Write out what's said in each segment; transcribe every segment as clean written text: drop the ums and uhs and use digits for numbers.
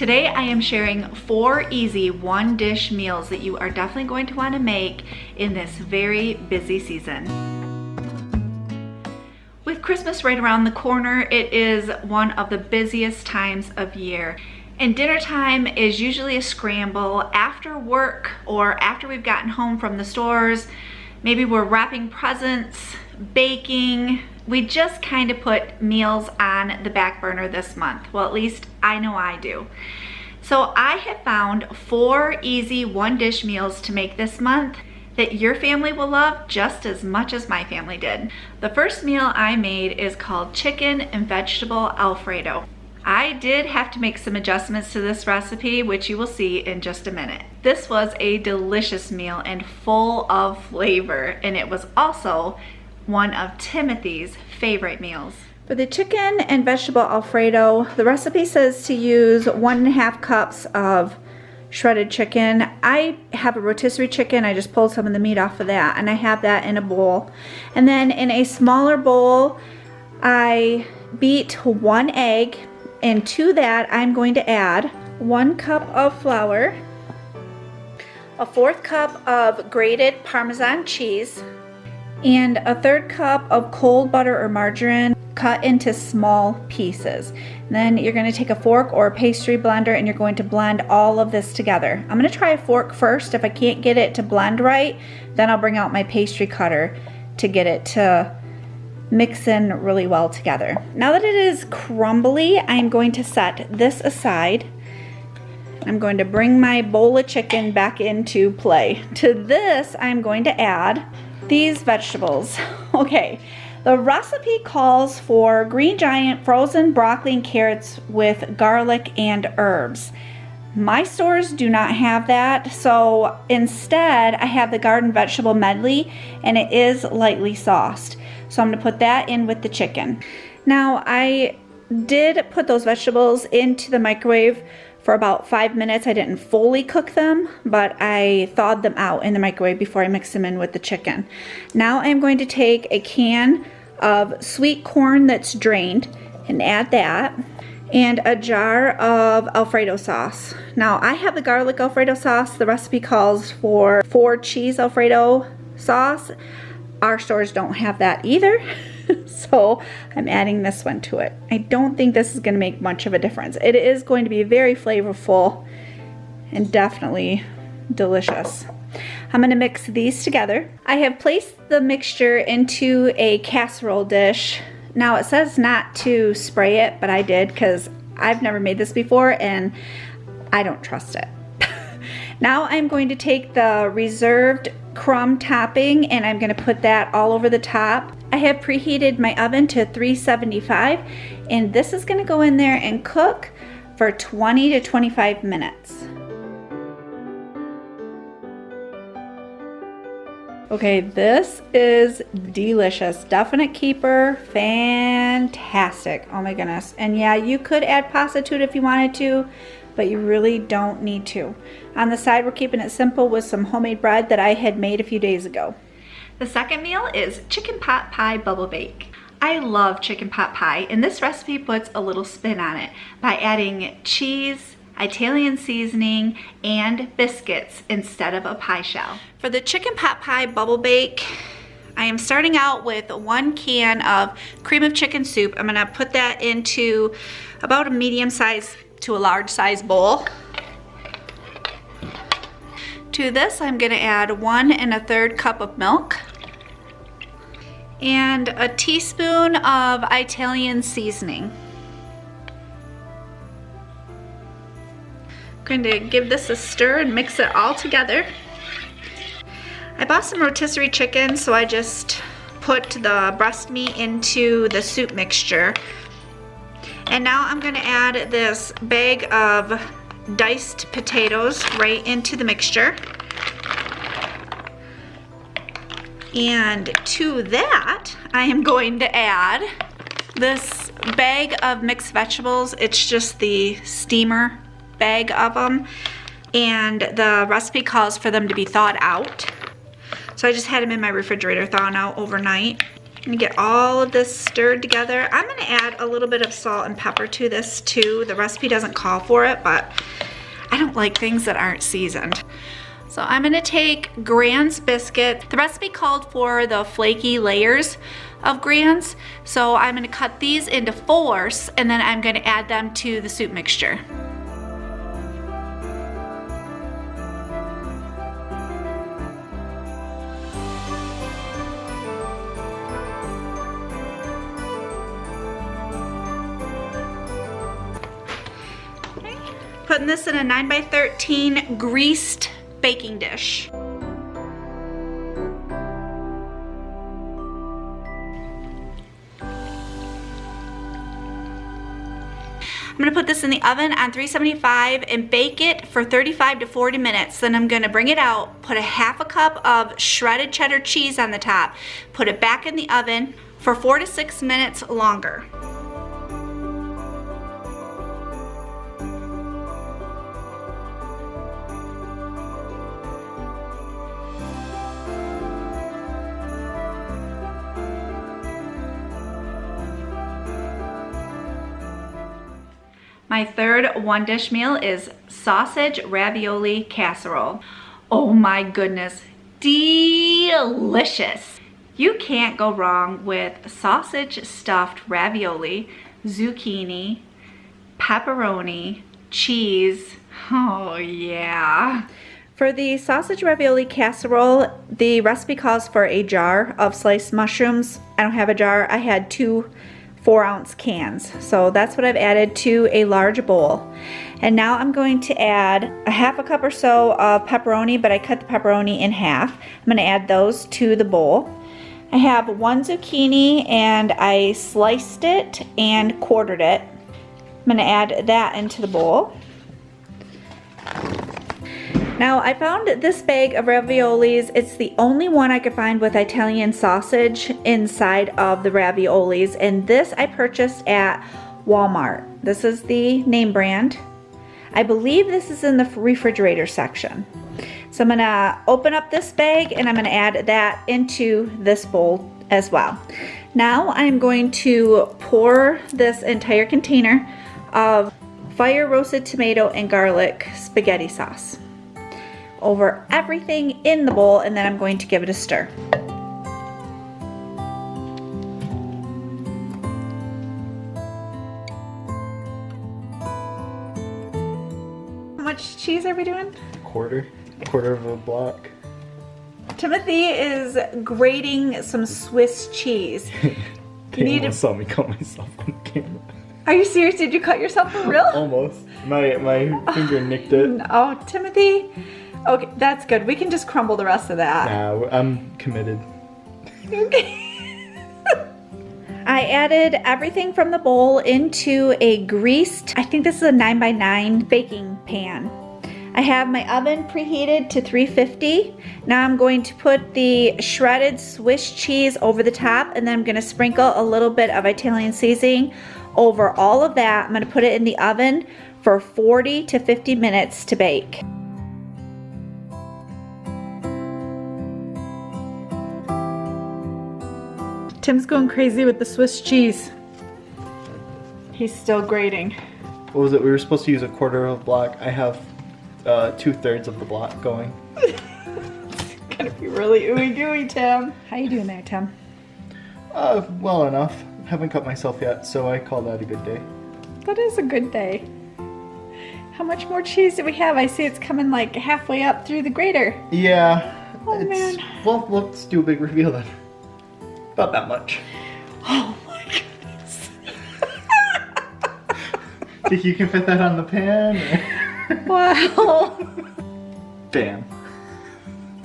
Today I am sharing 4 easy one-dish meals that you are definitely going to want to make in this very busy season. With Christmas right around the corner, it is one of the busiest times of year. And dinner time is usually a scramble after work or after we've gotten home from the stores. Maybe we're wrapping presents, baking. We just kind of put meals on the back burner this month. Well, at least I know I do. So I have found 4 easy one-dish meals to make this month that your family will love just as much as my family did. The first meal I made is called chicken and vegetable Alfredo. I did have to make some adjustments to this recipe, which you will see in just a minute. This was a delicious meal and full of flavor, and it was also one of Timothy's favorite meals. For the chicken and vegetable Alfredo, the recipe says to use 1.5 cups of shredded chicken. I have a rotisserie chicken. I just pulled some of the meat off of that, and I have that in a bowl. And then in a smaller bowl, I beat 1 egg, and to that I'm going to add 1 cup of flour, a 1/4 cup of grated Parmesan cheese, and a 1/3 cup of cold butter or margarine cut into small pieces. And then you're going to take a fork or a pastry blender and you're going to blend all of this together. I'm going to try a fork first. If I can't get it to blend right, then I'll bring out my pastry cutter to get it to mix in really well together. Now that it is crumbly, I'm going to set this aside. I'm going to bring my bowl of chicken back into play. To this, I'm going to add these vegetables. Okay, the recipe calls for green giant frozen broccoli and carrots with garlic and herbs. My stores do not have that, so instead I have the garden vegetable medley, and it is lightly sauced. So I'm going to put that in with the chicken. Now I did put those vegetables into the microwave for about 5 minutes. I didn't fully cook them, but I thawed them out in the microwave before I mixed them in with the chicken. Now I'm going to take a can of sweet corn that's drained and add that, and a jar of Alfredo sauce. Now I have the garlic Alfredo sauce. The recipe calls for 4 cheese Alfredo sauce. Our stores don't have that either, so I'm adding this one to it. I don't think this is going to make much of a difference. It is going to be very flavorful and definitely delicious. I'm going to mix these together. I have placed the mixture into a casserole dish. Now it says not to spray it, but I did because I've never made this before and I don't trust it. Now I'm going to take the reserved crumb topping and I'm going to put that all over the top. I have preheated my oven to 375, and this is going to go in there and cook for 20 to 25 minutes. Okay, this is delicious. Definite keeper. Fantastic. Oh my goodness. And yeah, you could add pasta to it if you wanted to, but you really don't need to. On the side, we're keeping it simple with some homemade bread that I had made a few days ago. The second meal is chicken pot pie bubble bake. I love chicken pot pie, and this recipe puts a little spin on it by adding cheese, Italian seasoning, and biscuits instead of a pie shell. For the chicken pot pie bubble bake, I am starting out with 1 can of cream of chicken soup. I'm gonna put that into about a medium size to a large size bowl. To this, I'm gonna add 1 1/3 cup of milk and a teaspoon of Italian seasoning. I'm going to give this a stir and mix it all together. I bought some rotisserie chicken, so I just put the breast meat into the soup mixture. And now I'm going to add this bag of diced potatoes right into the mixture. And to that, I am going to add this bag of mixed vegetables. It's just the steamer bag of them, and the recipe calls for them to be thawed out. So I just had them in my refrigerator thawing out overnight. And get all of this stirred together. I'm gonna add a little bit of salt and pepper to this too. The recipe doesn't call for it, but I don't like things that aren't seasoned. So I'm gonna take Gran's biscuit. The recipe called for the flaky layers of Gran's. So I'm gonna cut these into 4s and then I'm gonna add them to the soup mixture. Putting this in a 9x13 greased baking dish. I'm gonna put this in the oven on 375 and bake it for 35 to 40 minutes. Then I'm gonna bring it out, put a 1/2 cup of shredded cheddar cheese on the top, put it back in the oven for 4 to 6 minutes longer. My third one-dish meal is sausage ravioli casserole. Oh my goodness, delicious. You can't go wrong with sausage stuffed ravioli, zucchini, pepperoni, cheese. Oh yeah. For the sausage ravioli casserole, the recipe calls for a jar of sliced mushrooms. I don't have a jar, I had 2 4-ounce cans. So that's what I've added to a large bowl. And now I'm going to add a 1/2 cup or so of pepperoni, but I cut the pepperoni in half. I'm gonna add those to the bowl. I have 1 zucchini and I sliced it and quartered it. I'm gonna add that into the bowl. Now I found this bag of raviolis. It's the only one I could find with Italian sausage inside of the raviolis, and this I purchased at Walmart. This is the name brand. I believe this is in the refrigerator section. So I'm gonna open up this bag and I'm gonna add that into this bowl as well. Now I'm going to pour this entire container of fire roasted tomato and garlic spaghetti sauce over everything in the bowl, and then I'm going to give it a stir. How much cheese are we doing? Quarter of a block. Timothy is grating some Swiss cheese. They almost saw me cut myself on camera. Are you serious? Did you cut yourself for real? Almost. My finger nicked it. Oh, Timothy. Okay, that's good. We can just crumble the rest of that. Nah, I'm committed. Okay. I added everything from the bowl into a greased, I think this is a 9x9 baking pan. I have my oven preheated to 350. Now I'm going to put the shredded Swiss cheese over the top, and then I'm gonna sprinkle a little bit of Italian seasoning over all of that. I'm gonna put it in the oven for 40 to 50 minutes to bake. Tim's going crazy with the Swiss cheese. He's still grating. What was it? We were supposed to use a quarter of a block. I have 2/3 of the block going. It's gonna be really ooey gooey, Tim. How you doing there, Tim? Well enough. Haven't cut myself yet, so I call that a good day. That is a good day. How much more cheese do we have? I see it's coming like halfway up through the grater. Yeah. Oh man. Well, let's do a big reveal then. About that much. Oh my goodness. Think you can fit that on the pan? Wow. Bam.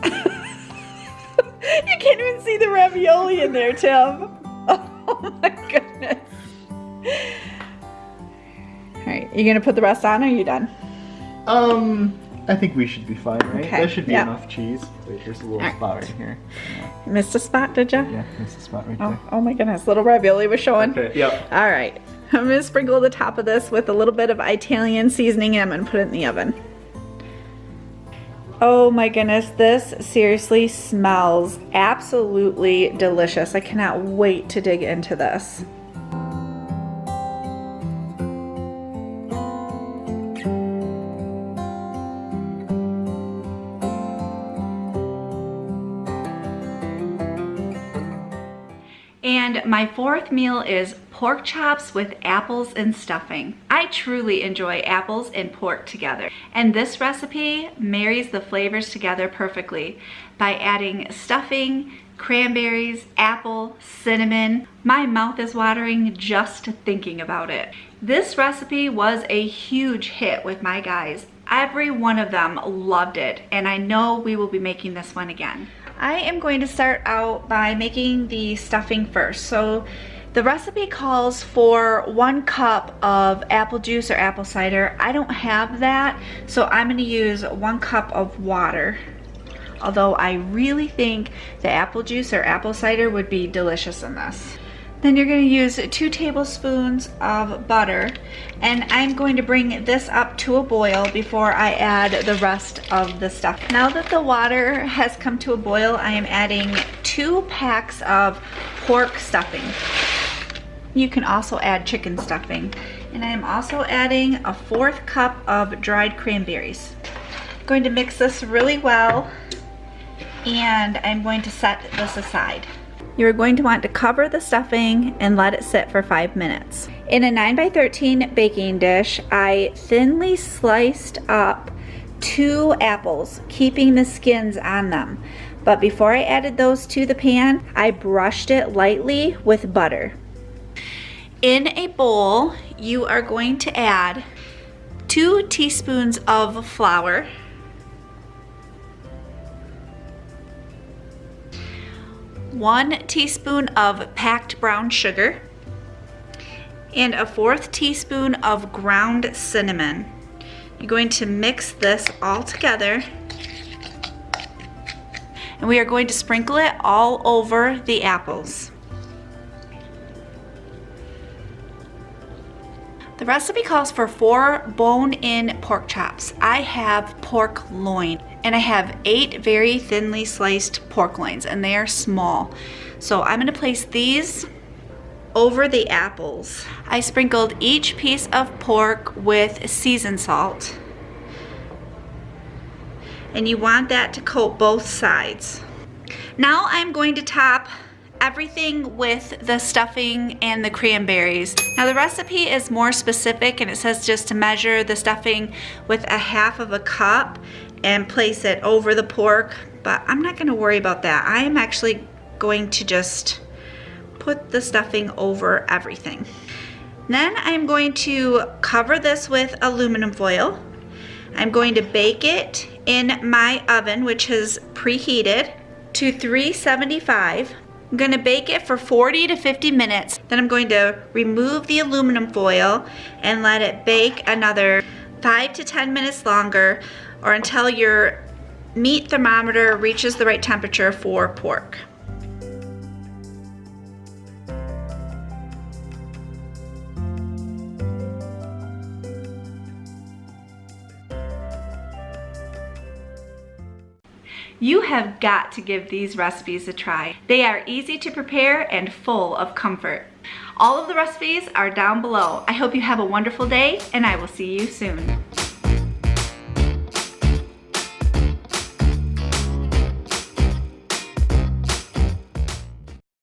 You can't even see the ravioli in there, Tim. Oh my goodness. Alright, you gonna put the rest on or are you done? I think we should be fine, right? Okay, That should be yep. enough cheese. Wait, there's a little spot right here. Yeah. You missed a spot, did you? Yeah, missed a spot right there. Oh my goodness, little ravioli was showing. Okay, yep. Alright, I'm gonna sprinkle the top of this with a little bit of Italian seasoning and I'm gonna put it in the oven. Oh my goodness, this seriously smells absolutely delicious. I cannot wait to dig into this. And my fourth meal is pork chops with apples and stuffing. I truly enjoy apples and pork together. And this recipe marries the flavors together perfectly by adding stuffing, cranberries, apple, cinnamon. My mouth is watering just thinking about it. This recipe was a huge hit with my guys. Every one of them loved it, and I know we will be making this one again. I am going to start out by making the stuffing first. So the recipe calls for 1 cup of apple juice or apple cider. I don't have that, so I'm going to use 1 cup of water. Although I really think the apple juice or apple cider would be delicious in this. Then you're going to use 2 tablespoons of butter, and I'm going to bring this up to a boil before I add the rest of the stuff. Now that the water has come to a boil, I am adding 2 packs of pork stuffing. You can also add chicken stuffing. And I am also adding a 1/4 cup of dried cranberries. I'm going to mix this really well, and I'm going to set this aside. You're going to want to cover the stuffing and let it sit for 5 minutes. In a 9x13 baking dish, I thinly sliced up 2 apples, keeping the skins on them. But before I added those to the pan, I brushed it lightly with butter. In a bowl, you are going to add 2 teaspoons of flour, 1 teaspoon of packed brown sugar, and a 1/4 teaspoon of ground cinnamon. You're going to mix this all together, and we are going to sprinkle it all over the apples. The recipe calls for 4 bone-in pork chops. I have pork loin, and I have 8 very thinly sliced pork loins, and they are small. So I'm going to place these over the apples. I sprinkled each piece of pork with seasoned salt, and you want that to coat both sides. Now I'm going to top everything with the stuffing and the cranberries. Now the recipe is more specific, and it says just to measure the stuffing with 1/2 cup and place it over the pork, but I'm not going to worry about that. I am actually going to just put the stuffing over everything. Then I'm going to cover this with aluminum foil. I'm going to bake it in my oven, which is preheated to 375. I'm going to bake it for 40 to 50 minutes. Then I'm going to remove the aluminum foil and let it bake another 5 to 10 minutes longer, or until your meat thermometer reaches the right temperature for pork. You have got to give these recipes a try. They are easy to prepare and full of comfort. All of the recipes are down below. I hope you have a wonderful day, and I will see you soon.